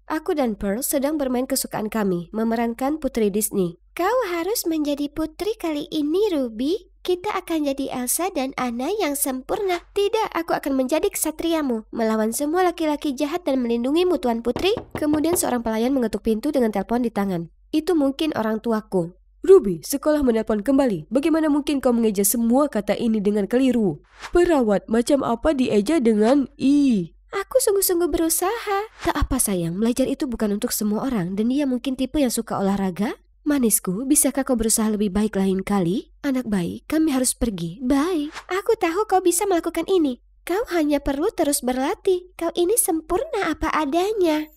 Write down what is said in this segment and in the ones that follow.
Aku dan Pearl sedang bermain kesukaan kami, memerankan Putri Disney. Kau harus menjadi putri kali ini, Ruby. Kita akan jadi Elsa dan Anna yang sempurna. Tidak, aku akan menjadi kesatriamu, melawan semua laki-laki jahat dan melindungimu, Tuan Putri. Kemudian seorang pelayan mengetuk pintu dengan telepon di tangan. Itu mungkin orang tuaku. Ruby, sekolah menelpon kembali. Bagaimana mungkin kau mengeja semua kata ini dengan keliru? Perawat, macam apa dieja dengan I? Aku sungguh-sungguh berusaha. Tak apa sayang, belajar itu bukan untuk semua orang dan dia mungkin tipe yang suka olahraga. Manisku, bisakah kau berusaha lebih baik lain kali? Anak baik, kami harus pergi. Bye. Aku tahu kau bisa melakukan ini. Kau hanya perlu terus berlatih. Kau ini sempurna apa adanya.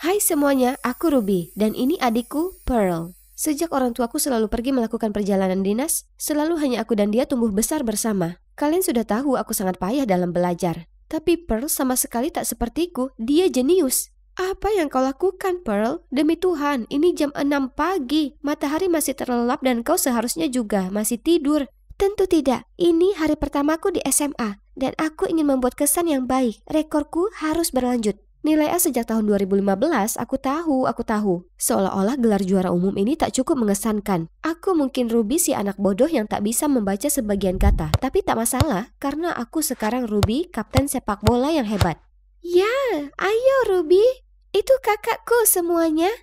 Hai semuanya, aku Ruby dan ini adikku Pearl. Sejak orang tuaku selalu pergi melakukan perjalanan dinas, selalu hanya aku dan dia tumbuh besar bersama. Kalian sudah tahu aku sangat payah dalam belajar. Tapi Pearl sama sekali tak sepertiku, dia jenius. Apa yang kau lakukan, Pearl? Demi Tuhan, ini jam 6 pagi. Matahari masih terlelap dan kau seharusnya juga masih tidur. Tentu tidak, ini hari pertamaku di SMA. Dan aku ingin membuat kesan yang baik. Rekorku harus berlanjut. Nilai A sejak tahun 2015, aku tahu. Seolah-olah gelar juara umum ini tak cukup mengesankan. Aku mungkin Ruby si anak bodoh yang tak bisa membaca sebagian kata. Tapi tak masalah, karena aku sekarang Ruby, kapten sepak bola yang hebat. Ya, ayo Ruby. Itu kakakku semuanya.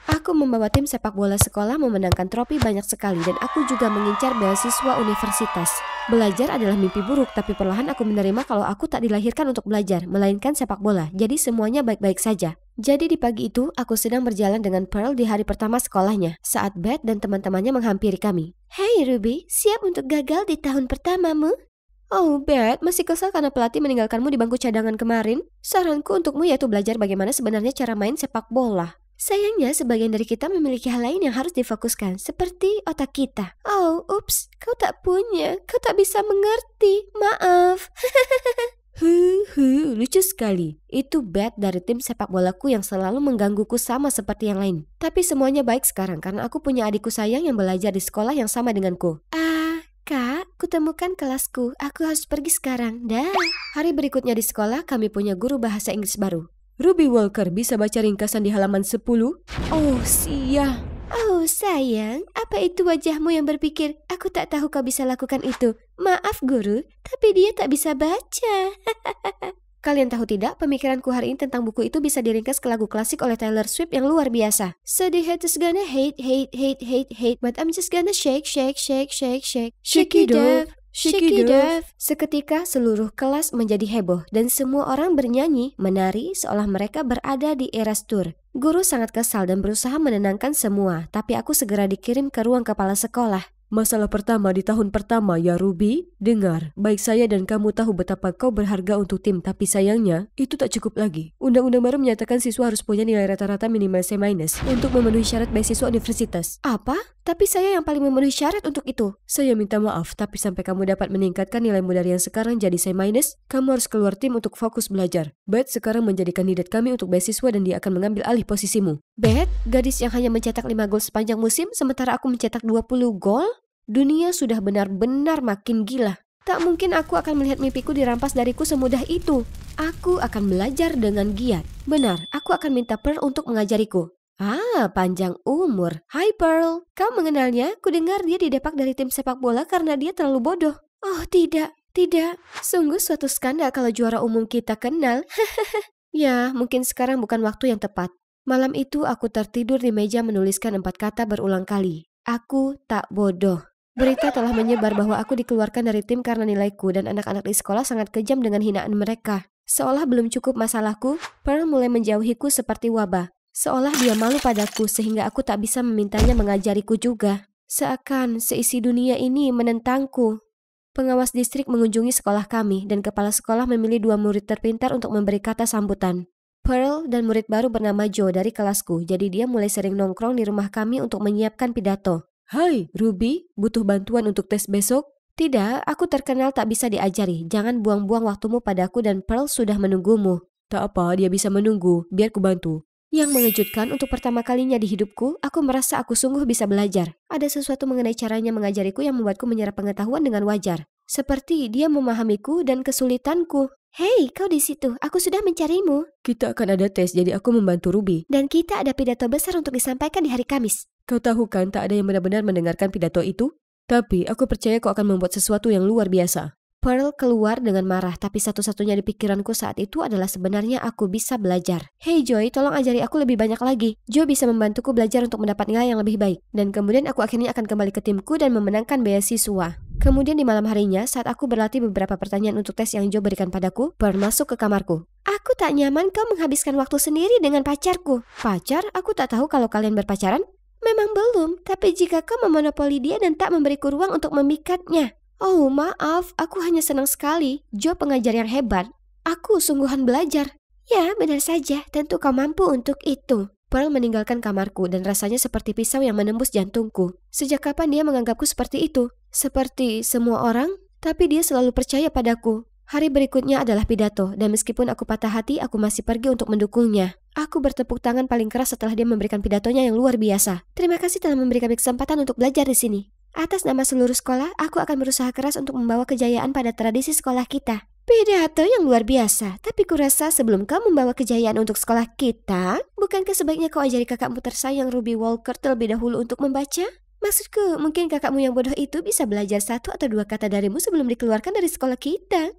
Aku membawa tim sepak bola sekolah memenangkan trofi banyak sekali dan aku juga mengincar beasiswa universitas. Belajar adalah mimpi buruk, tapi perlahan aku menerima kalau aku tak dilahirkan untuk belajar, melainkan sepak bola. Jadi semuanya baik-baik saja. Jadi di pagi itu, aku sedang berjalan dengan Pearl di hari pertama sekolahnya, saat Beth dan teman-temannya menghampiri kami. Hey Ruby, siap untuk gagal di tahun pertamamu? Oh Beth, masih kesal karena pelatih meninggalkanmu di bangku cadangan kemarin? Saranku untukmu yaitu belajar bagaimana sebenarnya cara main sepak bola. Sayangnya, sebagian dari kita memiliki hal lain yang harus difokuskan, seperti otak kita. Oh, ups, kau tak punya, kau tak bisa mengerti, maaf. Lucu sekali. Itu Beth dari tim sepak bolaku yang selalu menggangguku sama seperti yang lain. Tapi semuanya baik sekarang karena aku punya adikku sayang yang belajar di sekolah yang sama denganku. Kak, kutemukan kelasku, aku harus pergi sekarang, dah. Hari berikutnya di sekolah, kami punya guru bahasa Inggris baru. Ruby Walker bisa baca ringkasan di halaman 10? Oh, sia. Oh, sayang, apa itu wajahmu yang berpikir, aku tak tahu kau bisa lakukan itu. Maaf, guru, tapi dia tak bisa baca. Kalian tahu tidak, pemikiranku hari ini tentang buku itu bisa diringkas ke lagu klasik oleh Taylor Swift yang luar biasa. So the haters gonna hate, but I'm just gonna shake. Shake it off. Seketika seluruh kelas menjadi heboh dan semua orang bernyanyi, menari seolah mereka berada di Eras Tour. Guru sangat kesal dan berusaha menenangkan semua, tapi aku segera dikirim ke ruang kepala sekolah. Masalah pertama di tahun pertama ya Ruby. Dengar, baik saya dan kamu tahu betapa kau berharga untuk tim, tapi sayangnya itu tak cukup lagi. Undang-undang baru menyatakan siswa harus punya nilai rata-rata minimal C- untuk memenuhi syarat beasiswa universitas. Apa? Tapi saya yang paling memenuhi syarat untuk itu. Saya minta maaf, tapi sampai kamu dapat meningkatkan nilaimu dari yang sekarang jadi C-, kamu harus keluar tim untuk fokus belajar. Beth sekarang menjadi kandidat kami untuk beasiswa dan dia akan mengambil alih posisimu. Beth, gadis yang hanya mencetak 5 gol sepanjang musim, sementara aku mencetak 20 gol? Dunia sudah benar-benar makin gila. Tak mungkin aku akan melihat mimpiku dirampas dariku semudah itu. Aku akan belajar dengan giat. Benar, aku akan minta Pearl untuk mengajariku. Panjang umur. Hai Pearl, kau mengenalnya? Kudengar dia didepak dari tim sepak bola karena dia terlalu bodoh. Oh tidak. Sungguh suatu skandal kalau juara umum kita kenal. Ya, mungkin sekarang bukan waktu yang tepat. Malam itu aku tertidur di meja menuliskan 4 kata berulang kali. Aku tak bodoh. Berita telah menyebar bahwa aku dikeluarkan dari tim karena nilaiku dan anak-anak di sekolah sangat kejam dengan hinaan mereka. Seolah belum cukup masalahku, Pearl mulai menjauhiku seperti wabah. Seolah dia malu padaku sehingga aku tak bisa memintanya mengajariku juga. Seakan seisi dunia ini menentangku. Pengawas distrik mengunjungi sekolah kami dan kepala sekolah memilih 2 murid terpintar untuk memberi kata sambutan. Pearl dan murid baru bernama Joe dari kelasku, jadi dia mulai sering nongkrong di rumah kami untuk menyiapkan pidato. Hai, Ruby, butuh bantuan untuk tes besok? Tidak, aku terkenal tak bisa diajari. Jangan buang-buang waktumu padaku dan Pearl sudah menunggumu. Tak apa, dia bisa menunggu, biar ku bantu. Yang mengejutkan, untuk pertama kalinya di hidupku, aku merasa aku sungguh bisa belajar. Ada sesuatu mengenai caranya mengajariku yang membuatku menyerap pengetahuan dengan wajar. Seperti dia memahamiku dan kesulitanku. Hei, kau di situ. Aku sudah mencarimu. Kita akan ada tes, jadi aku membantu Ruby. Dan kita ada pidato besar untuk disampaikan di hari Kamis. Kau tahu kan tak ada yang benar-benar mendengarkan pidato itu? Tapi aku percaya kau akan membuat sesuatu yang luar biasa. Pearl keluar dengan marah, tapi satu-satunya di pikiranku saat itu adalah sebenarnya aku bisa belajar. Hey Joy, tolong ajari aku lebih banyak lagi. Joe bisa membantuku belajar untuk mendapat nilai yang lebih baik. Dan kemudian aku akhirnya akan kembali ke timku dan memenangkan beasiswa. Kemudian di malam harinya, saat aku berlatih beberapa pertanyaan untuk tes yang Joe berikan padaku, Pearl masuk ke kamarku. Aku tak nyaman kau menghabiskan waktu sendiri dengan pacarku. Pacar? Aku tak tahu kalau kalian berpacaran. Memang belum, tapi jika kau memonopoli dia dan tak memberiku ruang untuk memikatnya. Oh, maaf, aku hanya senang sekali. Joe pengajar yang hebat. Aku sungguhan belajar. Ya, benar saja. Tentu kau mampu untuk itu. Pearl meninggalkan kamarku dan rasanya seperti pisau yang menembus jantungku. Sejak kapan dia menganggapku seperti itu? Seperti semua orang? Tapi dia selalu percaya padaku. Hari berikutnya adalah pidato, dan meskipun aku patah hati, aku masih pergi untuk mendukungnya. Aku bertepuk tangan paling keras setelah dia memberikan pidatonya yang luar biasa. Terima kasih telah memberikan kesempatan untuk belajar di sini. Atas nama seluruh sekolah, aku akan berusaha keras untuk membawa kejayaan pada tradisi sekolah kita. Pidato yang luar biasa, tapi kurasa sebelum kau membawa kejayaan untuk sekolah kita, bukankah sebaiknya kau ajari kakakmu tersayang Ruby Walker terlebih dahulu untuk membaca? Maksudku, mungkin kakakmu yang bodoh itu bisa belajar 1 atau 2 kata darimu sebelum dikeluarkan dari sekolah kita.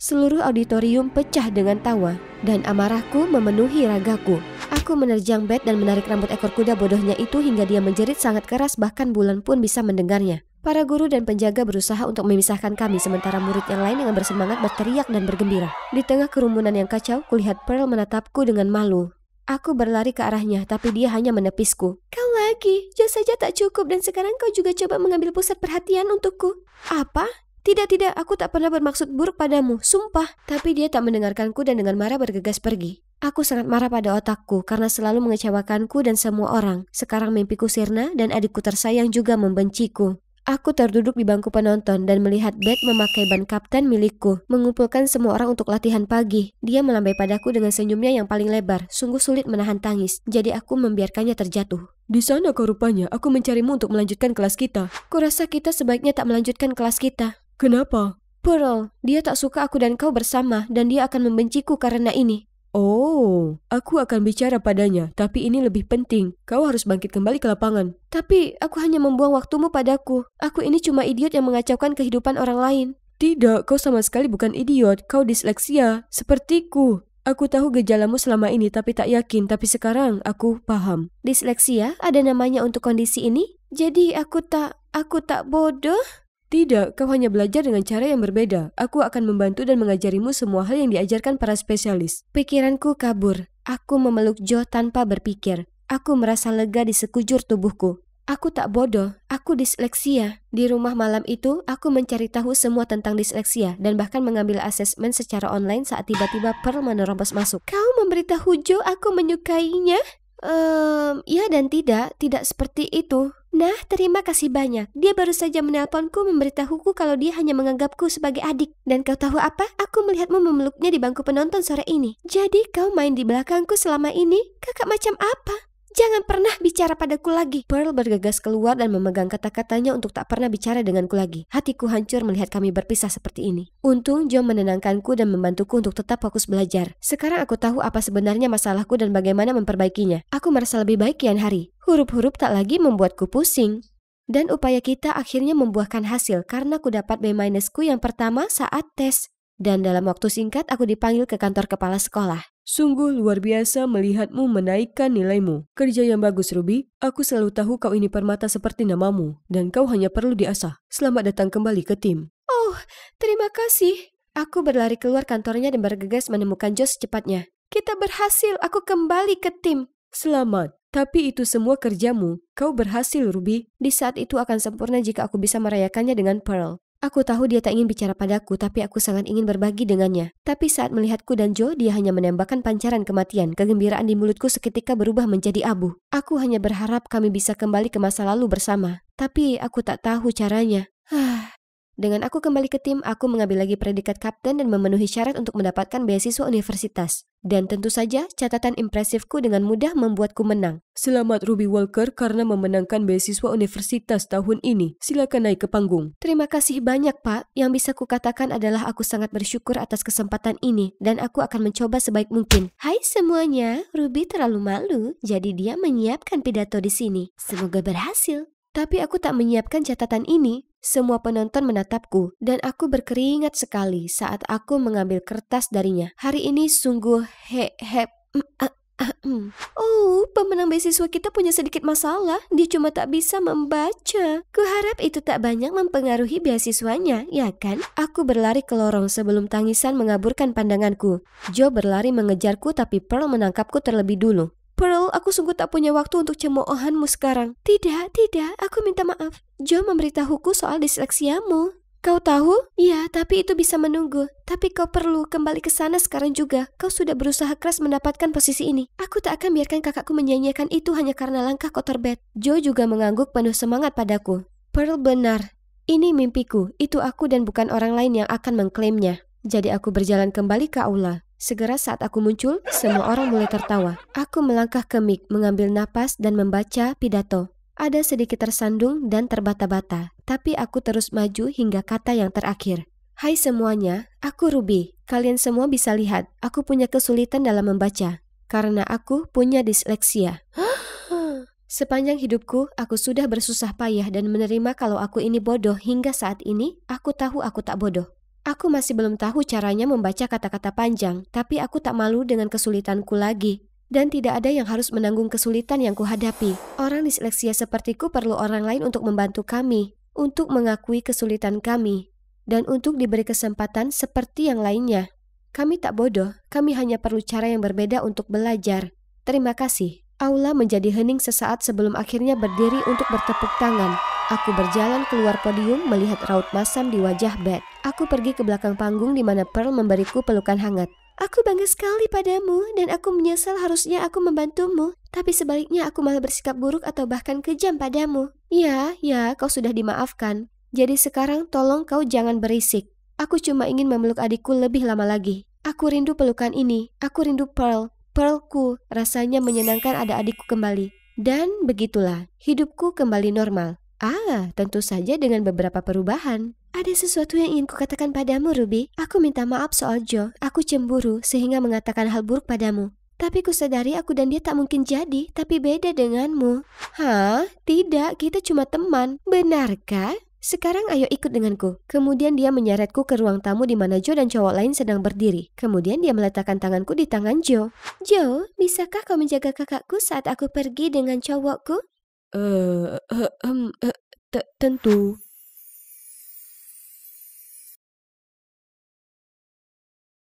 Seluruh auditorium pecah dengan tawa, dan amarahku memenuhi ragaku. Aku menerjang Beth dan menarik rambut ekor kuda bodohnya itu hingga dia menjerit sangat keras, bahkan bulan pun bisa mendengarnya. Para guru dan penjaga berusaha untuk memisahkan kami, sementara murid yang lain dengan bersemangat berteriak dan bergembira. Di tengah kerumunan yang kacau, kulihat Pearl menatapku dengan malu. Aku berlari ke arahnya, tapi dia hanya menepisku. Kau lagi, Joe saja tak cukup dan sekarang kau juga coba mengambil pusat perhatian untukku. Apa? Tidak, aku tak pernah bermaksud buruk padamu, sumpah. Tapi dia tak mendengarkanku dan dengan marah bergegas pergi. Aku sangat marah pada otakku karena selalu mengecewakanku dan semua orang. Sekarang mimpiku sirna dan adikku tersayang juga membenciku. Aku terduduk di bangku penonton dan melihat Beth memakai ban kapten milikku, mengumpulkan semua orang untuk latihan pagi. Dia melambai padaku dengan senyumnya yang paling lebar, sungguh sulit menahan tangis, jadi aku membiarkannya terjatuh. Di sana kau rupanya, aku mencarimu untuk melanjutkan kelas kita. Kurasa kita sebaiknya tak melanjutkan kelas kita. Kenapa? Pearl, dia tak suka aku dan kau bersama dan dia akan membenciku karena ini. Oh, aku akan bicara padanya, tapi ini lebih penting. Kau harus bangkit kembali ke lapangan. Tapi aku hanya membuang waktumu padaku. Aku ini cuma idiot yang mengacaukan kehidupan orang lain. Tidak, kau sama sekali bukan idiot. Kau disleksia, sepertiku. Aku tahu gejalamu selama ini tapi tak yakin, tapi sekarang aku paham. Disleksia? Ada namanya untuk kondisi ini? Jadi aku tak bodoh? Tidak, kau hanya belajar dengan cara yang berbeda. Aku akan membantu dan mengajarimu semua hal yang diajarkan para spesialis. Pikiranku kabur. Aku memeluk Joe tanpa berpikir. Aku merasa lega di sekujur tubuhku. Aku tak bodoh, aku disleksia. Di rumah malam itu, aku mencari tahu semua tentang disleksia dan bahkan mengambil asesmen secara online saat tiba-tiba Pearl menerobos masuk. Kau memberitahu Joe aku menyukainya? Ya dan tidak seperti itu. Nah, terima kasih banyak. Dia baru saja menelponku memberitahuku kalau dia hanya menganggapku sebagai adik. Dan kau tahu apa? Aku melihatmu memeluknya di bangku penonton sore ini. Jadi kau main di belakangku selama ini? Kakak macam apa? Jangan pernah bicara padaku lagi. Pearl bergegas keluar dan memegang kata-katanya untuk tak pernah bicara denganku lagi. Hatiku hancur melihat kami berpisah seperti ini. Untung Joe menenangkanku dan membantuku untuk tetap fokus belajar. Sekarang aku tahu apa sebenarnya masalahku dan bagaimana memperbaikinya. Aku merasa lebih baik kian hari. Huruf-huruf tak lagi membuatku pusing. Dan upaya kita akhirnya membuahkan hasil karena aku dapat B-ku yang pertama saat tes. Dan dalam waktu singkat aku dipanggil ke kantor kepala sekolah. Sungguh luar biasa melihatmu menaikkan nilaimu. Kerja yang bagus, Ruby. Aku selalu tahu kau ini permata seperti namamu. Dan kau hanya perlu diasah. Selamat datang kembali ke tim. Oh, terima kasih. Aku berlari keluar kantornya dan bergegas menemukan Joe secepatnya. Kita berhasil, aku kembali ke tim. Selamat. Tapi itu semua kerjamu. Kau berhasil, Ruby. Di saat itu akan sempurna jika aku bisa merayakannya dengan Pearl. Aku tahu dia tak ingin bicara padaku, tapi aku sangat ingin berbagi dengannya. Tapi saat melihatku dan Joe, dia hanya menembakkan pancaran kematian. Kegembiraan di mulutku seketika berubah menjadi abu. Aku hanya berharap kami bisa kembali ke masa lalu bersama. Tapi aku tak tahu caranya. Dengan aku kembali ke tim, aku mengambil lagi predikat kapten dan memenuhi syarat untuk mendapatkan beasiswa universitas. Dan tentu saja, catatan impresifku dengan mudah membuatku menang. Selamat Ruby Walker karena memenangkan beasiswa universitas tahun ini. Silakan naik ke panggung. Terima kasih banyak, Pak. Yang bisa kukatakan adalah aku sangat bersyukur atas kesempatan ini dan aku akan mencoba sebaik mungkin. Hai semuanya, Ruby terlalu malu, jadi dia menyiapkan pidato di sini. Semoga berhasil. Tapi aku tak menyiapkan catatan ini. Semua penonton menatapku, dan aku berkeringat sekali saat aku mengambil kertas darinya. Hari ini sungguh Oh, pemenang beasiswa kita punya sedikit masalah. Dia cuma tak bisa membaca. Kuharap itu tak banyak mempengaruhi beasiswanya, ya kan? Aku berlari ke lorong sebelum tangisan mengaburkan pandanganku. Joe berlari mengejarku, tapi Pearl menangkapku terlebih dulu. Pearl, aku sungguh tak punya waktu untuk cemoohanmu sekarang. Tidak, aku minta maaf. Joe memberitahuku soal disleksiamu. Kau tahu? Iya, tapi itu bisa menunggu. Tapi kau perlu kembali ke sana sekarang juga. Kau sudah berusaha keras mendapatkan posisi ini. Aku tak akan biarkan kakakku menyanyiakan itu hanya karena langkah kotor Beth. Joe juga mengangguk penuh semangat padaku. Pearl benar. Ini mimpiku. Itu aku dan bukan orang lain yang akan mengklaimnya. Jadi aku berjalan kembali ke aula. Segera saat aku muncul, semua orang mulai tertawa. Aku melangkah ke mic, mengambil napas dan membaca pidato. Ada sedikit tersandung dan terbata-bata, tapi aku terus maju hingga kata yang terakhir. Hai semuanya, aku Ruby. Kalian semua bisa lihat, aku punya kesulitan dalam membaca, karena aku punya disleksia. Sepanjang hidupku, aku sudah bersusah payah dan menerima kalau aku ini bodoh. Hingga saat ini, aku tahu aku tak bodoh. Aku masih belum tahu caranya membaca kata-kata panjang, tapi aku tak malu dengan kesulitanku lagi. Dan tidak ada yang harus menanggung kesulitan yang kuhadapi. Orang disleksia sepertiku perlu orang lain untuk membantu kami, untuk mengakui kesulitan kami, dan untuk diberi kesempatan seperti yang lainnya. Kami tak bodoh, kami hanya perlu cara yang berbeda untuk belajar. Terima kasih. Aula menjadi hening sesaat sebelum akhirnya berdiri untuk bertepuk tangan. Aku berjalan keluar podium melihat raut masam di wajah Beth. Aku pergi ke belakang panggung di mana Pearl memberiku pelukan hangat. Aku bangga sekali padamu dan aku menyesal harusnya aku membantumu. Tapi sebaliknya aku malah bersikap buruk atau bahkan kejam padamu. Ya, kau sudah dimaafkan. Jadi sekarang tolong kau jangan berisik. Aku cuma ingin memeluk adikku lebih lama lagi. Aku rindu pelukan ini. Aku rindu Pearl. Pearlku, rasanya menyenangkan ada adikku kembali. Dan begitulah, hidupku kembali normal. Tentu saja dengan beberapa perubahan. Ada sesuatu yang ingin kukatakan padamu, Ruby. Aku minta maaf soal Joe. Aku cemburu sehingga mengatakan hal buruk padamu. Tapi kusadari aku dan dia tak mungkin jadi, tapi beda denganmu. Hah? Tidak, kita cuma teman. Benarkah? Sekarang ayo ikut denganku. Kemudian dia menyeretku ke ruang tamu di mana Joe dan cowok lain sedang berdiri. Kemudian dia meletakkan tanganku di tangan Joe. Joe, bisakah kau menjaga kakakku saat aku pergi dengan cowokku? Tentu.